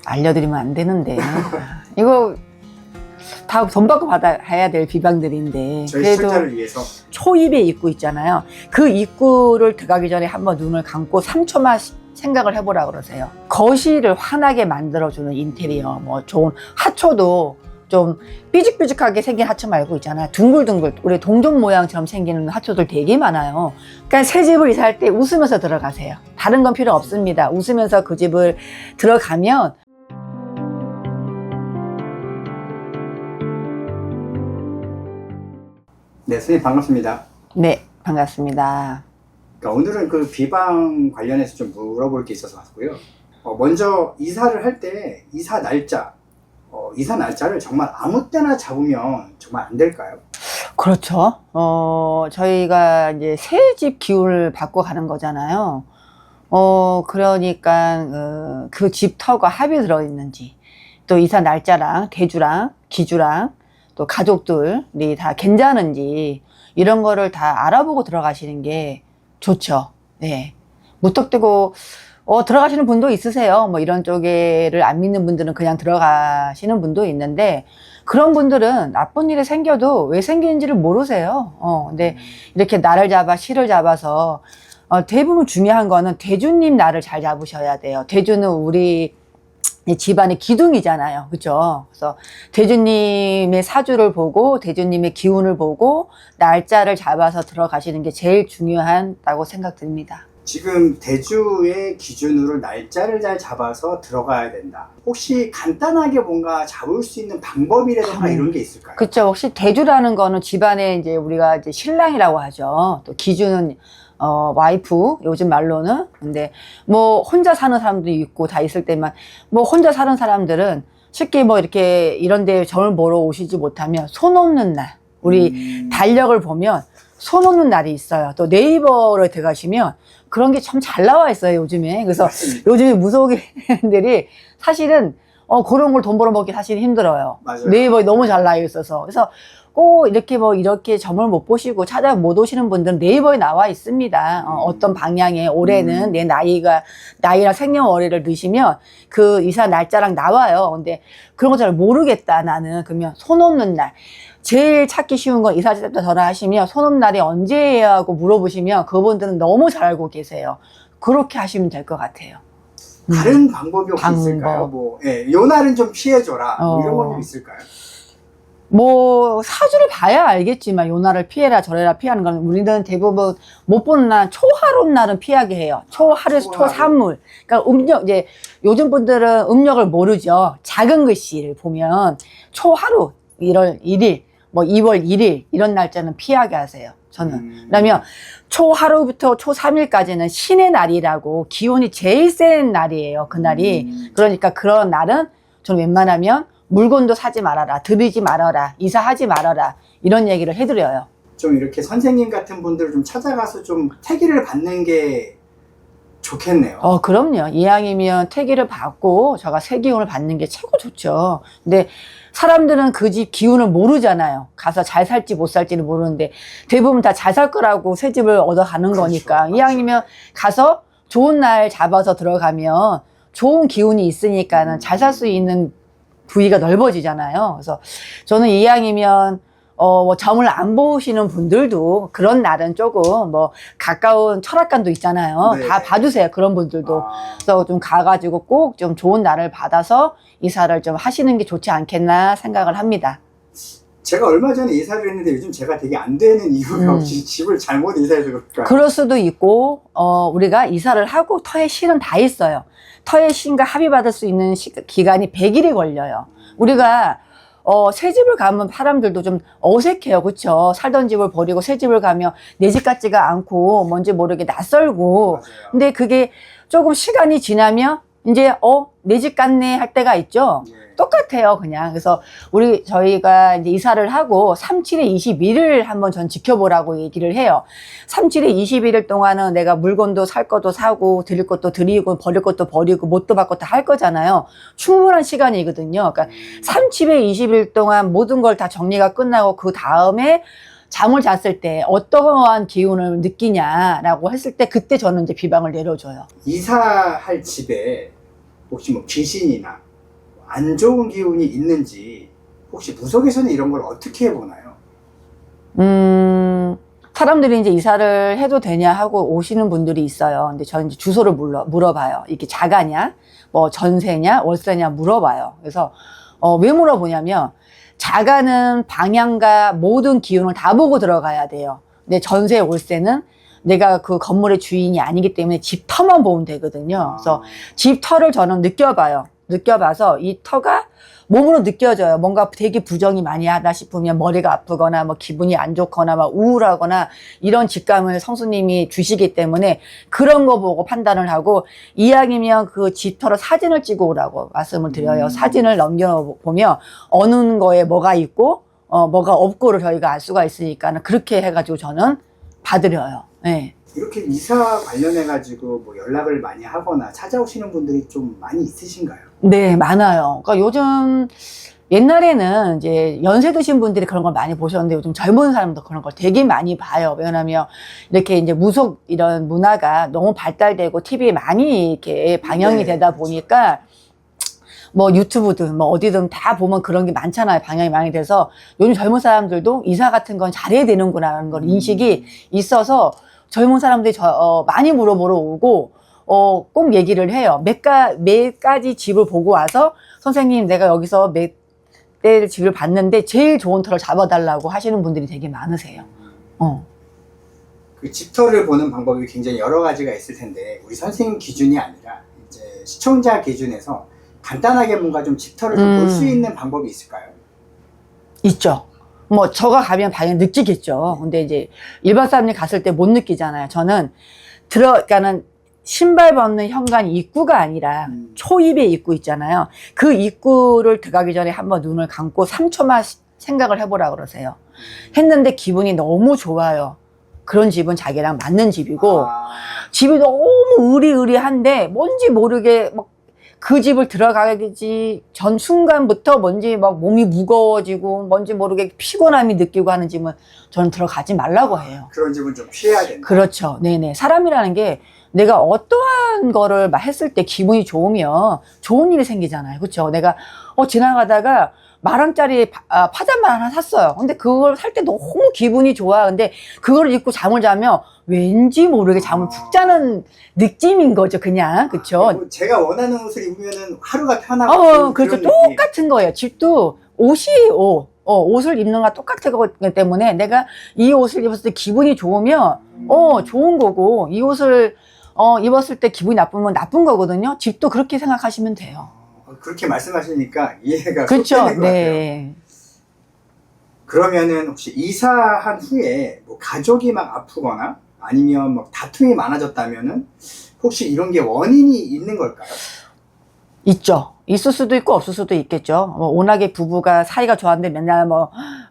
알려드리면 안 되는데. 이거 다 돈 받고 받아야 될 비방들인데. 저희 그래도 시청자를 위해서. 초입의 입구 있잖아요. 그 입구를 들어가기 전에 한번 눈을 감고 3초만 생각을 해보라 그러세요. 거실을 환하게 만들어주는 인테리어, 뭐 좋은 하초도 좀 삐죽삐죽하게 생긴 하초 말고 있잖아요. 둥글둥글 우리 동전 모양처럼 생기는 하초들 되게 많아요. 그러니까 새 집을 이사할 때 웃으면서 들어가세요. 다른 건 필요 없습니다. 웃으면서 그 집을 들어가면 네, 선생님 반갑습니다. 네, 반갑습니다. 그러니까 오늘은 그 비방 관련해서 좀 물어볼 게 있어서 왔고요. 먼저 이사를 할 때 이사 날짜를 정말 아무 때나 잡으면 정말 안 될까요? 그렇죠. 저희가 이제 새 집 기운을 받고 가는 거잖아요. 그러니까 그 집 터가 합이 들어있는지, 또 이사 날짜랑 대주랑 기주랑 또 가족들이 다 괜찮은지 이런 거를 다 알아보고 들어가시는 게 좋죠. 네. 무턱대고 들어가시는 분도 있으세요. 뭐 이런 쪽에를 안 믿는 분들은 그냥 들어가시는 분도 있는데, 그런 분들은 나쁜 일이 생겨도 왜 생기는지를 모르세요. 근데 이렇게 날을 잡아 시를 잡아서 대부분 중요한 거는 대주님 날을 잘 잡으셔야 돼요. 대주는 우리 집안의 기둥이잖아요. 그죠? 그래서 대주님의 사주를 보고 대주님의 기운을 보고 날짜를 잡아서 들어가시는 게 제일 중요하다고 생각됩니다. 지금 대주의 기준으로 날짜를 잘 잡아서 들어가야 된다. 혹시 간단하게 뭔가 잡을 수 있는 방법이라든가 이런 게 있을까요? 그렇죠. 혹시 대주라는 거는 집안에 이제 우리가 이제 신랑이라고 하죠. 또 기준은 와이프, 요즘 말로는. 근데 뭐 혼자 사는 사람도 있고 다 있을 때만, 뭐 혼자 사는 사람들은 쉽게 뭐 이렇게 이런 데 점을 보러 오시지 못하면 손 놓는 날, 우리 달력을 보면 손 놓는 날이 있어요. 또 네이버로 들어가시면 그런 게 참 잘 나와 있어요, 요즘에. 그래서 맞습니다. 요즘에 무속인들이 사실은 그런 걸 돈 벌어먹기 사실 힘들어요. 맞아요. 네이버에 너무 잘 나와 있어서. 그래서 꼭 이렇게 뭐 이렇게 점을 못 보시고 찾아 못 오시는 분들은 네이버에 나와 있습니다. 어떤 방향에 올해는 내 나이랑 생년월일을 넣으시면 그 이사 날짜랑 나와요. 근데 그런 거 잘 모르겠다 나는. 그러면 손 놓는 날. 제일 찾기 쉬운 건 이사할 때 전화하시면 손 놓는 날이 언제예요 하고 물어보시면 그분들은 너무 잘 알고 계세요. 그렇게 하시면 될 것 같아요. 다른 방법이 혹시 있을까요? 뭐, 요 날은 좀 피해줘라. 뭐 이런 건 좀 있을까요? 뭐 사주를 봐야 알겠지만 요 날을 피해라 저래라 피하는 건 우리는 대부분 못 보는 날 초하루 날은 피하게 해요. 초하루에서 초삼물. 그러니까 음력, 이제 요즘 분들은 음력을 모르죠. 작은 글씨를 보면 초하루 1월 1일 뭐 2월 1일 이런 날짜는 피하게 하세요. 저는. 그러면 초하루부터 초3일까지는 신의 날이라고 기운이 제일 센 날이에요. 그날이. 그러니까 그런 날은 저는 웬만하면 물건도 사지 말아라, 들이지 말아라, 이사하지 말아라 이런 얘기를 해드려요. 좀 이렇게 선생님 같은 분들을 좀 찾아가서 좀 태기를 받는 게 좋겠네요. 그럼요. 이왕이면 태기를 받고 제가 새 기운을 받는 게 최고 좋죠. 근데 사람들은 그 집 기운을 모르잖아요. 가서 잘 살지 못 살지는 모르는데 대부분 다 잘 살 거라고 새 집을 얻어가는 그렇죠. 거니까. 이왕이면 가서 좋은 날 잡아서 들어가면 좋은 기운이 있으니까는 잘 살 수 있는 부위가 넓어지잖아요. 그래서 저는 이왕이면 뭐 점을 안 보시는 분들도 그런 날은 조금 뭐 가까운 철학관도 있잖아요. 네. 다 봐주세요. 그런 분들도. 그래서 좀 가가지고 꼭 좀 좋은 날을 받아서 이사를 좀 하시는 게 좋지 않겠나 생각을 합니다. 제가 얼마 전에 이사를 했는데 요즘 제가 되게 안 되는 이유가 혹시 집을 잘못 이사해서 그럴까요? 그럴 수도 있고 우리가 이사를 하고 터의 신은 다 있어요. 터의 신과 합의받을 수 있는 기간이 100일이 걸려요. 우리가 새 집을 가면 사람들도 좀 어색해요. 그쵸? 살던 집을 버리고 새 집을 가면 내 집 같지가 않고 뭔지 모르게 낯설고. 맞아요. 근데 그게 조금 시간이 지나면 이제 내 집 같네 할 때가 있죠. 네. 똑같아요, 그냥. 그래서 저희가 이제 이사를 하고 37에 21을 한번 전 지켜보라고 얘기를 해요. 37에 21일 동안은 내가 물건도 살 것도 사고, 드릴 것도 드리고, 버릴 것도 버리고, 못도 받고 다 할 거잖아요. 충분한 시간이거든요. 그러니까 37에 20일 동안 모든 걸 다 정리가 끝나고 그 다음에 잠을 잤을 때 어떠한 기운을 느끼냐라고 했을 때 그때 저는 이제 비방을 내려줘요. 이사할 집에 혹시 뭐 귀신이나 안 좋은 기운이 있는지 혹시 무속에서는 이런 걸 어떻게 보나요? 사람들이 이제 이사를 해도 되냐 하고 오시는 분들이 있어요. 근데 저는 이제 주소를 물어봐요. 이게 자가냐, 뭐 전세냐, 월세냐 물어봐요. 그래서 왜 물어보냐면 자가는 방향과 모든 기운을 다 보고 들어가야 돼요. 근데 전세, 월세는 내가 그 건물의 주인이 아니기 때문에 집 터만 보면 되거든요. 그래서 집 터를 저는 느껴봐요. 느껴봐서 이 터가 몸으로 느껴져요. 뭔가 되게 부정이 많이 하다 싶으면 머리가 아프거나 뭐 기분이 안 좋거나 막 우울하거나 이런 직감을 성수님이 주시기 때문에 그런 거 보고 판단을 하고 이왕이면 그 집터로 사진을 찍어 오라고 말씀을 드려요. 사진을 넘겨보면 어느 거에 뭐가 있고 뭐가 없고를 저희가 알 수가 있으니까 그렇게 해가지고 저는 봐드려요. 네. 이렇게 이사 관련해가지고 뭐 연락을 많이 하거나 찾아오시는 분들이 좀 많이 있으신가요? 네, 많아요. 그러니까 요즘 옛날에는 이제 연세 드신 분들이 그런 걸 많이 보셨는데 요즘 젊은 사람도 그런 걸 되게 많이 봐요. 왜냐하면 이렇게 이제 무속 이런 문화가 너무 발달되고 TV에 많이 이렇게 방영이 네, 되다 그렇죠. 보니까 뭐 유튜브든 뭐 어디든 다 보면 그런 게 많잖아요. 방영이 많이 돼서 요즘 젊은 사람들도 이사 같은 건 잘해야 되는구나라는 걸 인식이 있어서 젊은 사람들이 많이 물어보러 오고 꼭 얘기를 해요. 몇 가지 집을 보고 와서 선생님 내가 여기서 몇 대 집을 봤는데 제일 좋은 터를 잡아달라고 하시는 분들이 되게 많으세요. 그 집터를 보는 방법이 굉장히 여러 가지가 있을 텐데 우리 선생님 기준이 아니라 이제 시청자 기준에서 간단하게 뭔가 좀 집터를 좀 볼 수 있는 방법이 있을까요? 있죠. 뭐 저가 가면 당연히 느끼겠죠. 근데 이제 일반 사람들이 갔을 때 못 느끼잖아요. 저는 그러니까는 신발 벗는 현관이 입구가 아니라 초입의 입구 있잖아요. 그 입구를 들어가기 전에 한번 눈을 감고 3초만 생각을 해보라 그러세요. 했는데 기분이 너무 좋아요. 그런 집은 자기랑 맞는 집이고 집이 너무 으리으리한데 뭔지 모르게 막 그 집을 들어가기 전 순간부터 뭔지 막 몸이 무거워지고 뭔지 모르게 피곤함이 느끼고 하는 집은 저는 들어가지 말라고 해요. 그런 집은 좀 피해야 된다. 그렇죠. 네네. 사람이라는 게 내가 어떠한 거를 막 했을 때 기분이 좋으면 좋은 일이 생기잖아요. 그렇죠. 내가 지나가다가 10,000원짜리 파자마 하나 샀어요. 근데 그걸 살 때 너무 기분이 좋아. 근데 그걸 입고 잠을 자면 왠지 모르게 잠을 푹 자는 느낌인 거죠. 그냥. 그렇죠. 제가 원하는 옷을 입으면 하루가 편하고 그렇죠. 똑같은 거예요. 집도 옷이 옷을 입는 거랑 똑같은 거기 때문에 내가 이 옷을 입었을 때 기분이 좋으면 좋은 거고 이 옷을 입었을 때 기분이 나쁘면 나쁜 거거든요. 집도 그렇게 생각하시면 돼요. 그렇게 말씀하시니까 이해가 그렇죠. 쏙 되는 것 같아요. 네. 그러면은 혹시 이사한 후에 뭐 가족이 막 아프거나 아니면 막 다툼이 많아졌다면은 혹시 이런 게 원인이 있는 걸까요? 있죠. 있을 수도 있고 없을 수도 있겠죠. 워낙에 부부가 사이가 좋았는데 맨날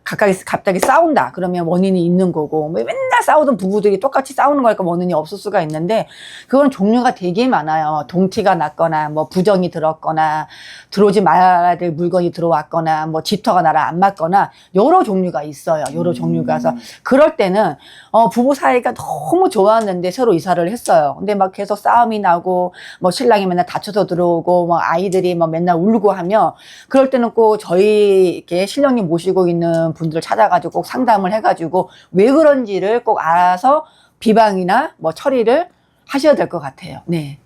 갑자기 싸운다. 그러면 원인이 있는 거고, 맨날 싸우던 부부들이 똑같이 싸우는 거니까 원인이 없을 수가 있는데, 그건 종류가 되게 많아요. 동티가 났거나, 뭐 부정이 들었거나, 들어오지 말아야 될 물건이 들어왔거나, 뭐 집터가 나랑 안 맞거나, 여러 종류가 있어요. 여러 종류가. 그래서 그럴 때는, 부부 사이가 너무 좋았는데 서로 이사를 했어요. 근데 막 계속 싸움이 나고, 뭐 신랑이 맨날 다쳐서 들어오고, 뭐 아이들이 막 맨날 울고 하면, 그럴 때는 꼭 저희 이렇게 신령님 모시고 있는 분들을 찾아가지고 꼭 상담을 해가지고 왜 그런지를 꼭 알아서 비방이나 뭐 처리를 하셔야 될 것 같아요. 네.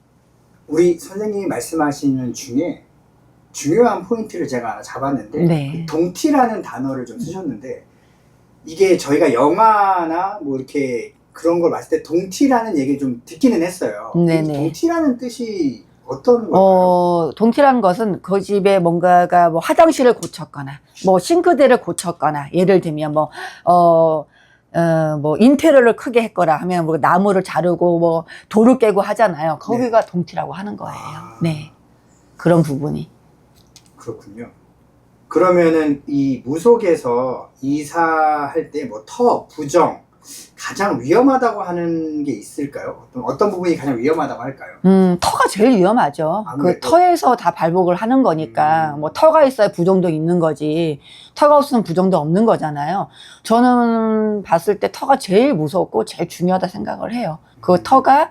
우리 선생님이 말씀하시는 중에 중요한 포인트를 제가 하나 잡았는데 네. 그 동티라는 단어를 좀 쓰셨는데 이게 저희가 영화나 뭐 이렇게 그런 걸 봤을 때 동티라는 얘기를 좀 듣기는 했어요. 네네. 동티라는 뜻이 어떤 걸까요? 동티라는 것은 그 집에 뭔가가 뭐 화장실을 고쳤거나, 뭐 싱크대를 고쳤거나, 예를 들면 뭐 인테리어를 크게 했거나 하면 뭐 나무를 자르고 뭐 돌을 깨고 하잖아요. 거기가 네. 동티라고 하는 거예요. 네. 그런 부분이. 그렇군요. 그러면은 이 무속에서 이사할 때 뭐 터, 부정, 가장 위험하다고 하는 게 있을까요? 어떤 부분이 가장 위험하다고 할까요? 터가 제일 위험하죠. 그 아무래도. 터에서 다 발복을 하는 거니까, 뭐, 터가 있어야 부종도 있는 거지, 터가 없으면 부종도 없는 거잖아요. 저는 봤을 때 터가 제일 무섭고 제일 중요하다 생각을 해요. 그 터가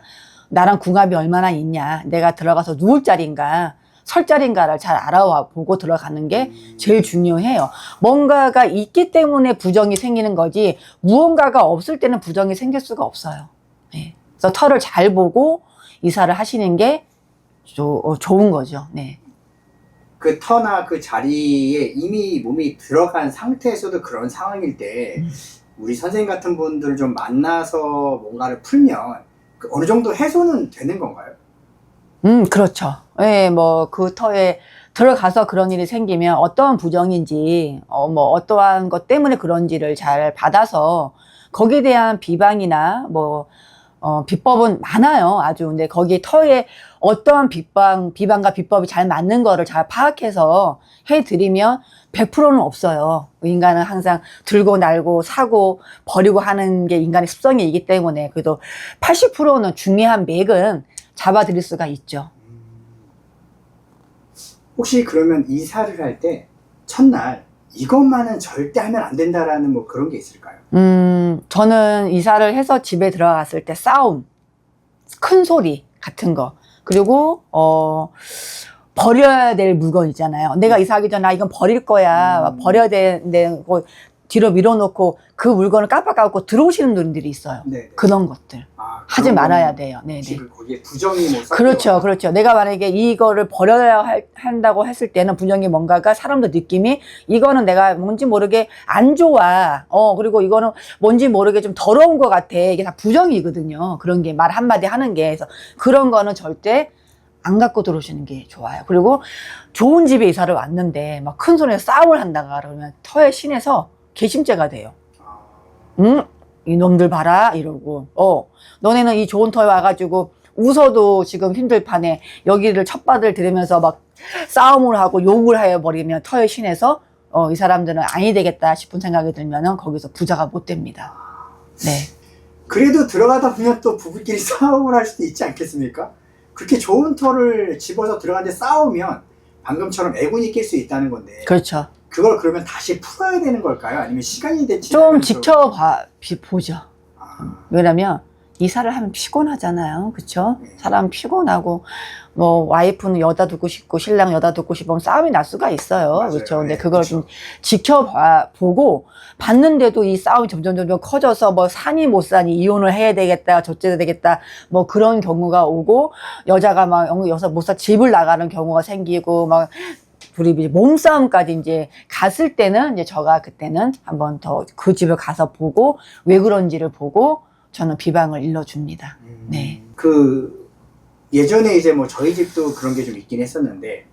나랑 궁합이 얼마나 있냐, 내가 들어가서 누울 자리인가, 설 자리인가를 잘 알아보고 들어가는 게 제일 중요해요. 뭔가가 있기 때문에 부정이 생기는 거지, 무언가가 없을 때는 부정이 생길 수가 없어요. 네. 그래서 터를 잘 보고 이사를 하시는 게 좋은 거죠. 네. 그 터나 그 자리에 이미 몸이 들어간 상태에서도 그런 상황일 때 우리 선생님 같은 분들을 좀 만나서 뭔가를 풀면 그 어느 정도 해소는 되는 건가요? 그렇죠. 예, 뭐, 그 터에 들어가서 그런 일이 생기면 어떠한 부정인지, 뭐, 어떠한 것 때문에 그런지를 잘 받아서 거기에 대한 비방이나 뭐, 비법은 많아요. 아주. 근데 거기 터에 어떠한 비방과 비법이 잘 맞는 거를 잘 파악해서 해드리면 100%는 없어요. 인간은 항상 들고 날고 사고 버리고 하는 게 인간의 습성이기 때문에 그래도 80%는 중요한 맥은 잡아드릴 수가 있죠. 혹시 그러면 이사를 할 때 첫날 이것만은 절대 하면 안 된다라는 뭐 그런 게 있을까요? 저는 이사를 해서 집에 들어갔을 때 싸움, 큰 소리 같은 거, 그리고 버려야 될 물건 있잖아요. 내가 이사하기 전에 이건 버릴 거야, 버려야 되는데 뒤로 밀어놓고 그 물건을 깜빡하고 들어오시는 분들이 있어요. 네네. 그런 것들 하지 말아야 돼요. 네네. 집을 거기에 부정이 뭐 그렇죠, 그렇죠. 내가 만약에 이거를 버려야 한다고 했을 때는 분명히 뭔가가 사람들 느낌이 이거는 내가 뭔지 모르게 안 좋아. 그리고 이거는 뭔지 모르게 좀 더러운 것 같아. 이게 다 부정이거든요. 그런 게 말 한마디 하는 게. 그래서 그런 거는 절대 안 갖고 들어오시는 게 좋아요. 그리고 좋은 집에 이사를 왔는데 막 큰 소리에 싸움을 한다가 그러면 터의 신에서 개심죄가 돼요. 이놈들 봐라 이러고 너네는 이 좋은 터에 와가지고 웃어도 지금 힘들 판에 여기를 첫바들 들으면서 막 싸움을 하고 욕을 해버리면 터의 신에서 이 사람들은 아니 되겠다 싶은 생각이 들면은 거기서 부자가 못 됩니다. 네. 그래도 들어가다 보면 또 부부끼리 싸움을 할 수도 있지 않겠습니까? 그렇게 좋은 터를 집어서 들어가는데 싸우면 방금처럼 애군이 낄 수 있다는 건데 그렇죠. 그걸 그러면 다시 풀어야 되는 걸까요? 아니면 시간이 됐지? 좀 보죠. 왜냐면 이사를 하면 피곤하잖아요. 그쵸? 사람 피곤하고 뭐 와이프는 여다 두고 싶고 신랑 여다 두고 싶으면 싸움이 날 수가 있어요. 맞아요. 그렇죠? 근데 네, 그걸 그쵸. 좀 보고 봤는데도 이 싸움이 점점 커져서 뭐 사니 못 사니 이혼을 해야 되겠다 저째야 되겠다 뭐 그런 경우가 오고 여자가 막 여기서 못 사 집을 나가는 경우가 생기고 막 둘이 몸싸움까지 이제 갔을 때는 이제 제가 그때는 한번 더 그 집을 가서 보고 왜 그런지를 보고 저는 비방을 일러줍니다. 네. 그 예전에 이제 뭐 저희 집도 그런 게 좀 있긴 했었는데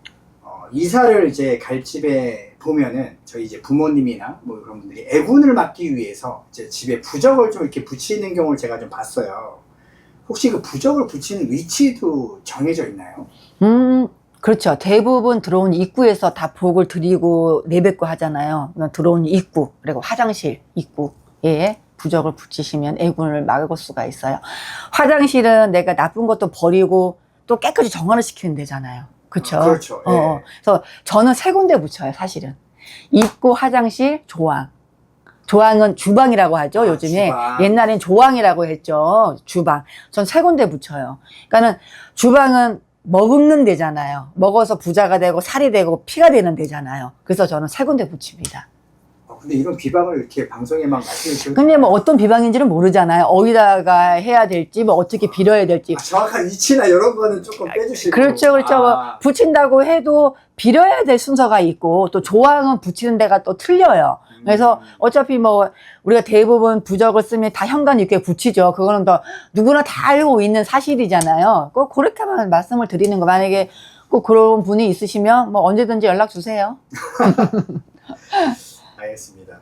이사를 이제 갈 집에 보면은 저희 이제 부모님이나 뭐 그런 분들이 애군을 막기 위해서 이제 집에 부적을 좀 이렇게 붙이는 경우를 제가 좀 봤어요. 혹시 그 부적을 붙이는 위치도 정해져 있나요? 그렇죠. 대부분 들어온 입구에서 다 복을 드리고 내뱉고 하잖아요. 들어온 입구, 그리고 화장실 입구에 부적을 붙이시면 애군을 막을 수가 있어요. 화장실은 내가 나쁜 것도 버리고 또 깨끗이 정화를 시키면 되잖아요. 그렇죠? 그렇죠. 예. 그래서 저는 세 군데 붙여요, 사실은. 입구, 화장실, 조항. 조항은 주방이라고 하죠, 요즘에. 주방. 옛날엔 조항이라고 했죠, 주방. 전 세 군데 붙여요. 그러니까는 주방은 먹는 데잖아요. 먹어서 부자가 되고 살이 되고 피가 되는 데잖아요. 그래서 저는 세 군데 붙입니다. 근데 이런 비방을 이렇게 방송에 막 말씀해 주셔도 근데 뭐 어떤 비방인지는 모르잖아요. 어디다가 해야 될지, 뭐 어떻게 빌어야 될지. 정확한 위치나 이런 거는 조금 빼주시고. 그렇죠, 그렇죠. 뭐 붙인다고 해도 빌어야 될 순서가 있고, 또 조항은 붙이는 데가 또 틀려요. 그래서 어차피 뭐 우리가 대부분 부적을 쓰면 다 현관 입구에 붙이죠. 그거는 더 누구나 다 알고 있는 사실이잖아요. 꼭 그렇게만 말씀을 드리는 거. 만약에 꼭 그런 분이 있으시면 뭐 언제든지 연락 주세요. 알겠습니다.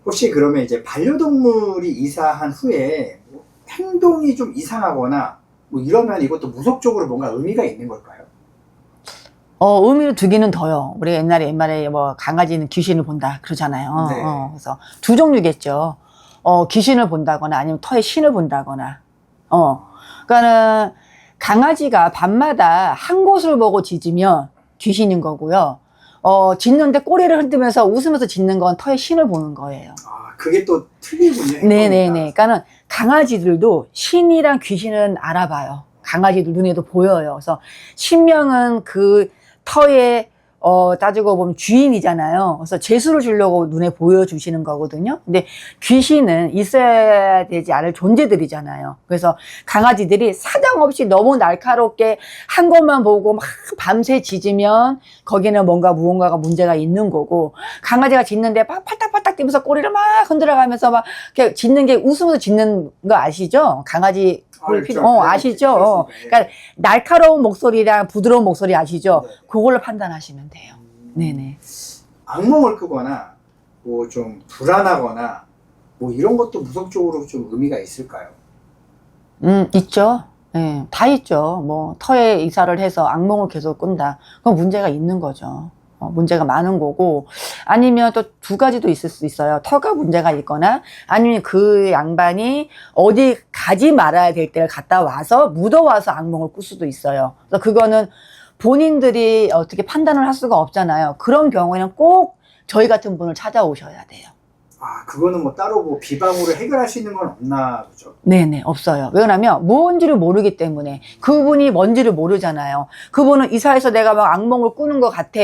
혹시 그러면 이제 반려동물이 이사한 후에 뭐 행동이 좀 이상하거나 뭐 이러면 이것도 무속적으로 뭔가 의미가 있는 걸까요? 의미를 두기는 더요. 우리 옛날에 뭐 강아지는 귀신을 본다 그러잖아요. 네. 그래서 두 종류겠죠. 귀신을 본다거나 아니면 터에 신을 본다거나. 그러니까는 강아지가 밤마다 한 곳을 보고 짖으면 귀신인 거고요. 짖는데 꼬리를 흔들면서 웃으면서 짖는 건 터에 신을 보는 거예요. 아, 그게 또 틀리군요. 네네네. 그러니까는 강아지들도 신이랑 귀신은 알아봐요. 강아지들 눈에도 보여요. 그래서 신명은 그 터에 따지고 보면 주인이잖아요. 그래서 재수를 주려고 눈에 보여주시는 거거든요. 근데 귀신은 있어야 되지 않을 존재들이잖아요. 그래서 강아지들이 사정없이 너무 날카롭게 한 것만 보고 막 밤새 짖으면 거기는 무언가가 문제가 있는 거고, 강아지가 짖는데 막 팔딱팔딱 뛰면서 꼬리를 막 흔들어가면서 막 이렇게 짖는 게 웃으면서 짖는 거 아시죠? 강아지 아시죠? 그러니까 날카로운 목소리랑 부드러운 목소리 아시죠? 네. 그걸로 판단하시면 돼요. 네네. 악몽을 꾸거나 뭐 좀 불안하거나 뭐 이런 것도 무속적으로 좀 의미가 있을까요? 있죠. 네, 다 있죠. 뭐 터에 이사를 해서 악몽을 계속 꾼다. 그건 문제가 있는 거죠. 문제가 많은 거고, 아니면 또 두 가지도 있을 수 있어요. 터가 문제가 있거나, 아니면 그 양반이 어디 가지 말아야 될 때를 갔다 와서 묻어와서 악몽을 꿀 수도 있어요. 그래서 그거는 본인들이 어떻게 판단을 할 수가 없잖아요. 그런 경우에는 꼭 저희 같은 분을 찾아오셔야 돼요. 아, 그거는 뭐 따로 뭐 비방으로 해결할 수 있는 건 없나 보죠. 네네, 없어요. 왜냐면 뭔지를 모르기 때문에. 그분이 뭔지를 모르잖아요. 그분은 이사해서 내가 막 악몽을 꾸는 것 같아.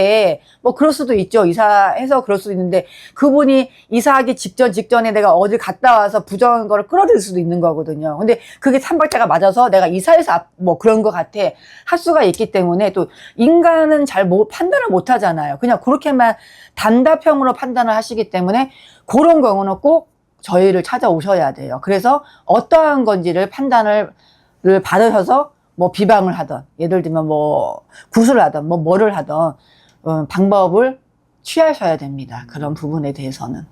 뭐 그럴 수도 있죠. 이사해서 그럴 수도 있는데, 그분이 이사하기 직전에 내가 어딜 갔다 와서 부정한 거를 끌어들일 수도 있는 거거든요. 근데 그게 삼박자가 맞아서 내가 이사해서 뭐 그런 것 같아 할 수가 있기 때문에, 또 인간은 잘 판단을 못 하잖아요. 그냥 그렇게만 단답형으로 판단을 하시기 때문에 그런 경우는 꼭 저희를 찾아오셔야 돼요. 그래서 어떠한 건지를 판단을 받으셔서 뭐 비방을 하든, 예를 들면 뭐 구슬을 하든 뭐를 하든 방법을 취하셔야 됩니다. 그런 부분에 대해서는.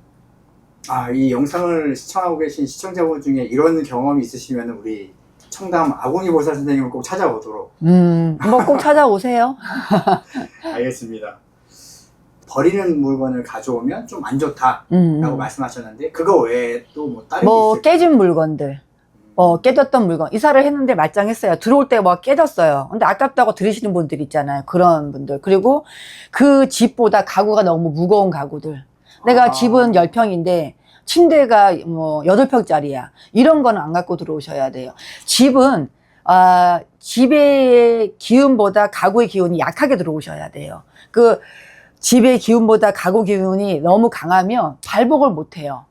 아, 이 영상을 시청하고 계신 시청자분 중에 이런 경험이 있으시면 우리 청담 아궁이 보살 선생님을 꼭 찾아오도록. 뭐 꼭 찾아오세요. 알겠습니다. 버리는 물건을 가져오면 좀 안 좋다라고 말씀하셨는데, 그거 외에 또 뭐 다른 게 있을까요? 깨진 물건들, 깨졌던 물건, 이사를 했는데 말짱했어요. 들어올 때 뭐 깨졌어요. 근데 아깝다고 들으시는 분들 있잖아요. 그런 분들. 그리고 그 집보다 가구가 너무 무거운 가구들. 내가 집은 10평인데 침대가 뭐 8평짜리야. 이런 거는 안 갖고 들어오셔야 돼요. 집은 집의 기운보다 가구의 기운이 약하게 들어오셔야 돼요. 집의 기운보다 가구 기운이 너무 강하면 발복을 못 해요.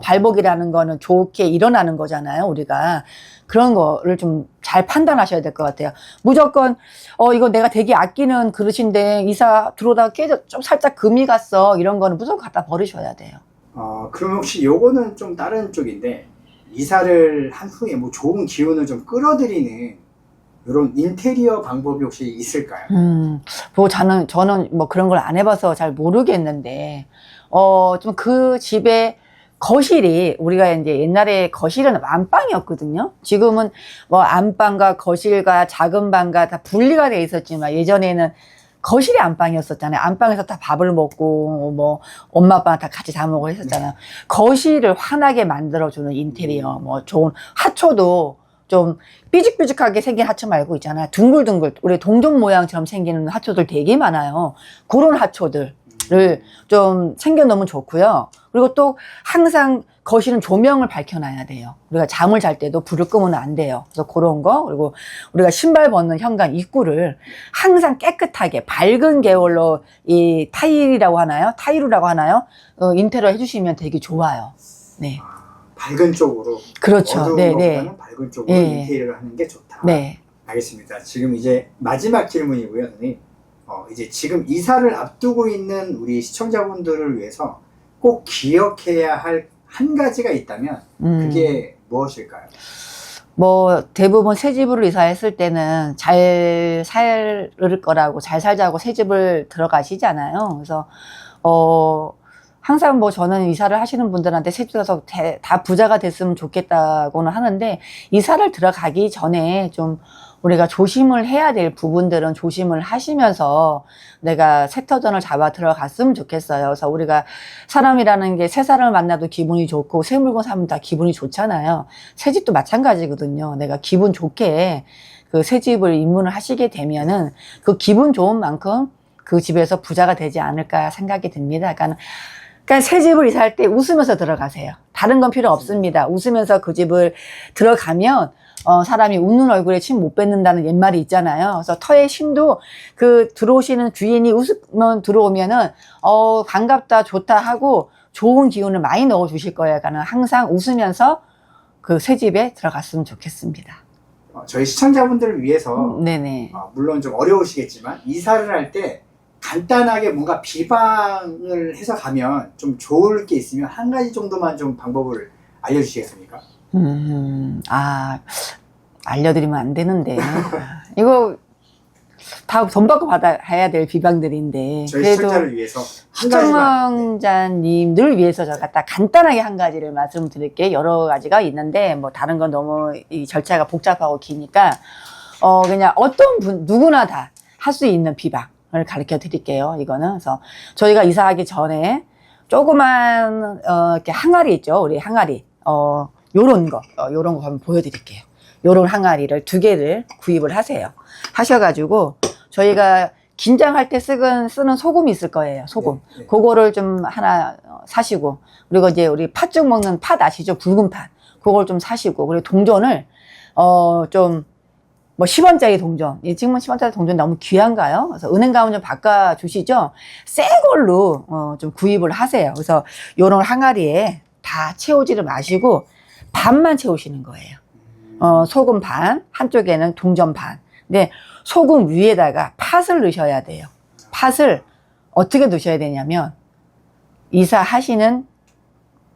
발복이라는 거는 좋게 일어나는 거잖아요, 우리가. 그런 거를 좀 잘 판단하셔야 될 것 같아요. 무조건, 이거 내가 되게 아끼는 그릇인데 이사 들어오다가 좀 살짝 금이 갔어. 이런 거는 무조건 갖다 버리셔야 돼요. 그럼 혹시 요거는 좀 다른 쪽인데, 이사를 한 후에 뭐 좋은 기운을 좀 끌어들이는 이런 인테리어 방법이 혹시 있을까요? 저는 뭐 그런 걸 안 해봐서 잘 모르겠는데, 좀 그 집에 거실이, 우리가 이제 옛날에 거실은 안방이었거든요. 지금은 뭐 안방과 거실과 작은 방과 다 분리가 돼 있었지만, 예전에는 거실이 안방이었었잖아요. 안방에서 다 밥을 먹고, 뭐, 엄마, 아빠랑 다 같이 다 먹고 했었잖아요. 거실을 환하게 만들어주는 인테리어, 뭐, 좋은 하초도 좀 삐죽삐죽하게 생긴 하초 말고 있잖아요. 둥글둥글, 우리 동전 모양처럼 생기는 하초들 되게 많아요. 그런 하초들을 좀 챙겨놓으면 좋고요. 그리고 또 항상 거실은 조명을 밝혀놔야 돼요. 우리가 잠을 잘 때도 불을 끄면 안 돼요. 그래서 그런 거, 그리고 우리가 신발 벗는 현관 입구를 항상 깨끗하게 밝은 계열로 이 타일이라고 하나요? 타일이라고 하나요? 인테리어 해주시면 되게 좋아요. 네. 밝은 쪽으로. 그렇죠. 어두운 것보다는 밝은 쪽으로 인테리어를 하는 게 좋다. 네. 알겠습니다. 지금 이제 마지막 질문이고요, 선생님. 이제 지금 이사를 앞두고 있는 우리 시청자분들을 위해서 꼭 기억해야 할 한 가지가 있다면 그게 무엇일까요? 뭐 대부분 새 집으로 이사했을 때는 잘 살 거라고, 잘 살자고 새 집을 들어가시잖아요. 그래서 항상 뭐 저는 이사를 하시는 분들한테 새 집 가서 다 부자가 됐으면 좋겠다고는 하는데, 이사를 들어가기 전에 좀 우리가 조심을 해야 될 부분들은 조심을 하시면서 내가 새 터전을 잡아 들어갔으면 좋겠어요. 그래서 우리가 사람이라는 게 새 사람을 만나도 기분이 좋고 새 물건 사면 다 기분이 좋잖아요. 새 집도 마찬가지거든요. 내가 기분 좋게 그 새 집을 입문을 하시게 되면은 그 기분 좋은 만큼 그 집에서 부자가 되지 않을까 생각이 듭니다. 그러니까 새 집을 이사할 때 웃으면서 들어가세요. 다른 건 필요 없습니다. 웃으면서 그 집을 들어가면 사람이 웃는 얼굴에 침 못 뱉는다는 옛말이 있잖아요. 그래서 터의 심도 그 들어오시는 주인이 웃으면 들어오면은 반갑다 좋다 하고 좋은 기운을 많이 넣어 주실 거예요. 그러니까 항상 웃으면서 그 새 집에 들어갔으면 좋겠습니다. 저희 시청자분들을 위해서 네네. 물론 좀 어려우시겠지만 이사를 할 때 간단하게 뭔가 비방을 해서 가면 좀 좋을 게 있으면 한 가지 정도만 좀 방법을 알려주시겠습니까? 알려드리면 안 되는데. 이거 다 돈 받고 받아야 될 비방들인데. 저희 그래도 시청자를 위해서 한 가지만. 시청자님들 위해서 제가 딱 간단하게 한 가지를 말씀드릴게요. 여러 가지가 있는데, 뭐, 다른 건 너무 이 절차가 복잡하고 기니까, 그냥 어떤 분, 누구나 다 할 수 있는 비방을 가르쳐 드릴게요. 이거는. 그래서 저희가 이사하기 전에 조그만, 이렇게 항아리 있죠. 우리 항아리. 요런 거 한번 보여드릴게요. 요런 항아리를 2개를 구입을 하세요. 하셔가지고, 저희가 김장할 때 쓰는 소금이 있을 거예요. 소금. 네, 네. 그거를 좀 하나 사시고, 그리고 이제 우리 팥죽 먹는 팥 아시죠? 붉은 팥. 그걸 좀 사시고, 그리고 동전을, 좀, 뭐 10원짜리 동전. 지금은 10원짜리 동전 너무 귀한가요? 그래서 은행 가면 좀 바꿔주시죠? 새 걸로, 좀 구입을 하세요. 그래서 요런 항아리에 다 채우지를 마시고, 반만 채우시는 거예요. 소금 반, 한쪽에는 동전 반. 근데 소금 위에다가 팥을 넣으셔야 돼요. 팥을 어떻게 넣으셔야 되냐면, 이사하시는,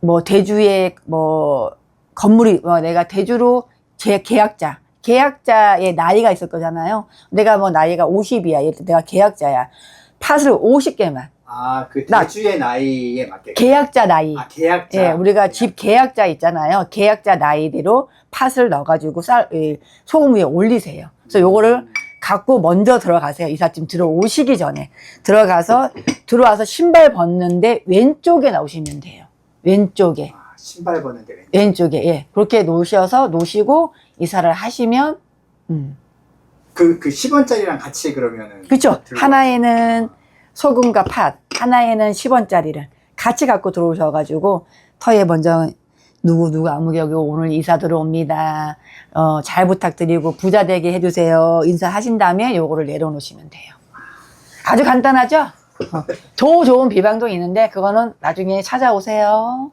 뭐, 대주의, 뭐, 건물이, 내가 대주로 계약자의 나이가 있을 거잖아요. 내가 뭐 나이가 50이야. 내가 계약자야. 팥을 50개만. 그 대주의 나이에 맞게. 계약자 나이. 계약자. 예, 우리가 집 계약자 있잖아요. 계약자 나이대로 팥을 넣어가지고 소금 위에 올리세요. 그래서 요거를 갖고 먼저 들어가세요. 이삿짐 들어오시기 전에. 들어와서 신발 벗는데 왼쪽에 놓으시면 돼요. 왼쪽에. 신발 벗는데 왼쪽에. 예. 그렇게 놓으시고 이사를 하시면, 그 10원짜리랑 같이 그러면은. 그쵸. 하나에는 소금과 팥, 하나에는 10원짜리를 같이 갖고 들어오셔가지고, 터에 먼저, 누구 아무개고 오늘 이사 들어옵니다. 잘 부탁드리고 부자 되게 해주세요. 인사하신 다음에 요거를 내려놓으시면 돼요. 아주 간단하죠? 더 좋은 비방도 있는데, 그거는 나중에 찾아오세요.